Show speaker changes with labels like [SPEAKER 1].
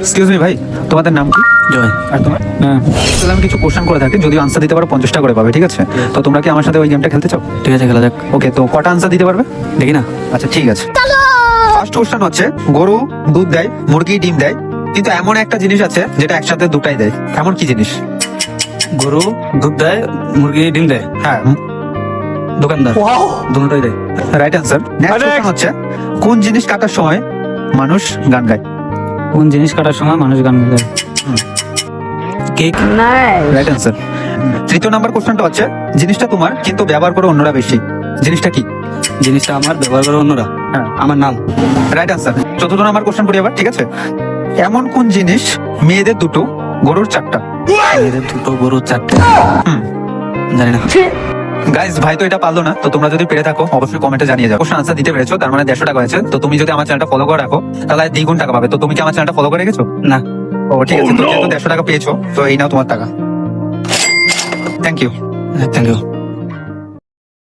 [SPEAKER 1] Excuse me ভাই, তোমাদের নাম কি?
[SPEAKER 2] জয়।
[SPEAKER 1] আর তোমার?
[SPEAKER 2] হ্যাঁ,
[SPEAKER 1] তাহলে আমি কিছু কোশ্চেন করে থাকি, যদি আনসার দিতে পারো 50 টাকা করে পাবে, ঠিক আছে? তো তোমরা কি আমার সাথে ওই গেমটা খেলতে চাও?
[SPEAKER 2] ঠিক আছে, খেলা যাক।
[SPEAKER 1] ওকে, তো কটা আনসার দিতে পারবে?
[SPEAKER 2] দেখি না।
[SPEAKER 1] আচ্ছা ঠিক আছে। ফার্স্ট কোশ্চেন হচ্ছে, গরু দুধ দেয়, মুরগি ডিম দেয়, কিন্তু এমন একটা জিনিস আছে যেটা একসাথে দুটাই দেয়, এমন কি জিনিস?
[SPEAKER 2] গরু দুধ দেয়, মুরগি ডিম দেয়,
[SPEAKER 1] হ্যাঁ,
[SPEAKER 2] দোকানদার দুটোই দেয়।
[SPEAKER 1] Right answer. নেক্সট কোশ্চেন হচ্ছে, কোন জিনিস কাটার সময় মানুষ গান গায়?
[SPEAKER 2] কোন জিনিস কাটার সময় মানুষ গান গায়? কেক।
[SPEAKER 1] Right answer. তৃতীয় নাম্বার কোশ্চেনটা হচ্ছে, জিনিসটা তোমার কিন্তু ব্যবহার করে অন্যরা বেশি, জিনিসটা কি?
[SPEAKER 2] জিনিসটা আমার, ব্যবহার করে অন্যরা।
[SPEAKER 1] হ্যাঁ,
[SPEAKER 2] আমার নাম।
[SPEAKER 1] Right answer. চতুর্থ নাম্বার কোশ্চেন করি আবার, ঠিক আছে? এমন কোন জিনিস মেয়েদের দুটো গরুর চারটা?
[SPEAKER 2] মেয়েদের দুটো, গরুর চারটে।
[SPEAKER 1] হুম,
[SPEAKER 2] জানি না।
[SPEAKER 1] গাইস ভাই তো এটা পারলো না, তো তোমরা যদি পেরে থাকো অবশ্যই কমেন্টে জানিয়ে যাও। কোশ্চেন আনসার দিতে পেরেছো, তার মানে 150 টাকা হয়েছে। তো তুমি যদি আমার চ্যানেলটা ফলো করে রাখো তাহলে দ্বিগুণ টাকা পাবে। তো তুমি কি আমার চ্যানেলটা ফলো করে রেখেছো?
[SPEAKER 2] না।
[SPEAKER 1] ও ঠিক আছে, তুমি যেহেতু 150 টাকা পেয়েছো, তো এই নাও তোমার টাকা। Thank you.
[SPEAKER 2] Thank you.